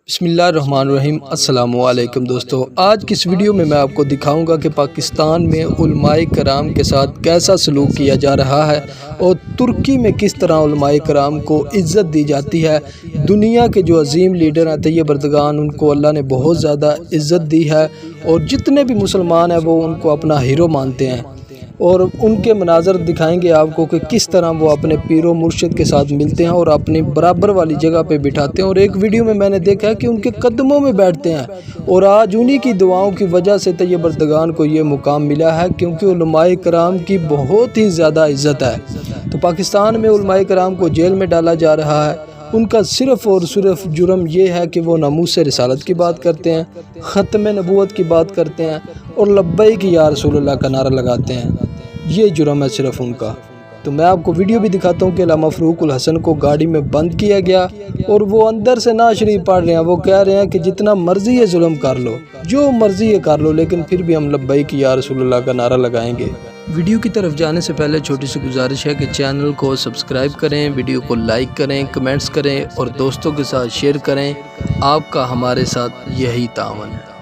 بسم اللہ الرحمن الرحیم۔ السلام علیکم دوستو، آج کی اس ویڈیو میں آپ کو دکھاؤں گا کہ پاکستان میں علماء کرام کے ساتھ کیسا سلوک کیا جا رہا ہے اور ترکی میں کس طرح علماء کرام کو عزت دی جاتی ہے۔ دنیا کے جو عظیم لیڈر ہیں طیب اردگان، ان کو اللہ نے بہت زیادہ عزت دی ہے اور جتنے بھی مسلمان ہیں وہ ان کو اپنا ہیرو مانتے ہیں، اور ان کے مناظر دکھائیں گے آپ کو کہ کس طرح وہ اپنے پیر و مرشد کے ساتھ ملتے ہیں اور اپنی برابر والی جگہ پہ بٹھاتے ہیں۔ اور ایک ویڈیو میں نے دیکھا ہے کہ ان کے قدموں میں بیٹھتے ہیں، اور آج انہی کی دعاؤں کی وجہ سے طیب اردگان کو یہ مقام ملا ہے، کیونکہ علماء کرام کی بہت ہی زیادہ عزت ہے۔ تو پاکستان میں علماء کرام کو جیل میں ڈالا جا رہا ہے۔ ان کا صرف اور صرف جرم یہ ہے کہ وہ ناموس رسالت کی بات کرتے ہیں، ختم نبوت کی بات کرتے ہیں اور لبیک یا رسول اللہ کا نعرہ لگاتے ہیں۔ یہ جرم ہے صرف ان کا۔ تو میں آپ کو ویڈیو بھی دکھاتا ہوں کہ علامہ فاروق الحسن کو گاڑی میں بند کیا گیا اور وہ اندر سے نعت شریف پڑھ رہے ہیں۔ وہ کہہ رہے ہیں کہ جتنا مرضی ہے ظلم کر لو، جو مرضی ہے کر لو، لیکن پھر بھی ہم لبیک یا رسول اللہ کا نعرہ لگائیں گے۔ ویڈیو کی طرف جانے سے پہلے چھوٹی سی گزارش ہے کہ چینل کو سبسکرائب کریں، ویڈیو کو لائک کریں، کمنٹس کریں اور دوستوں کے ساتھ شیئر کریں۔ آپ کا ہمارے ساتھ یہی تعاون ہے۔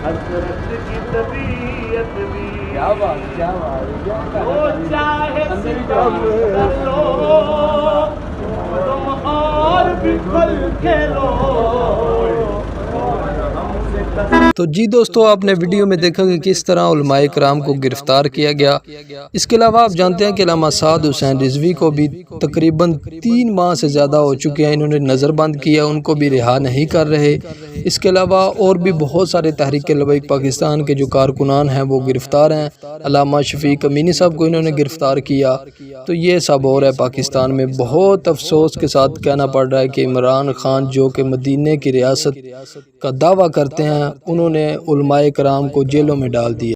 حضرت کی طبیعت بھی وہ چاہے ستم کر لو تم اور بھی کھل کے لو۔ تو جی دوستو، آپ نے ویڈیو میں دیکھا کہ کس طرح علماء کرام کو گرفتار کیا گیا۔ اس کے علاوہ آپ جانتے ہیں کہ علامہ سعد حسین رضوی کو بھی تقریباً 3 ماہ سے زیادہ ہو چکے ہیں، انہوں نے نظر بند کیا، ان کو بھی رہا نہیں کر رہے۔ اس کے علاوہ اور بھی بہت سارے تحریک لبیک پاکستان کے جو کارکنان ہیں وہ گرفتار ہیں۔ علامہ شفیق امینی صاحب کو انہوں نے گرفتار کیا۔ تو یہ سب ہو رہا ہے پاکستان میں۔ بہت افسوس کے ساتھ کہنا پڑ رہا ہے کہ عمران خان جو کہ مدینہ کی ریاست کا دعویٰ کرتے ہیں، انہوں نے علماء کرام کو جیلوں میں ڈال دیا۔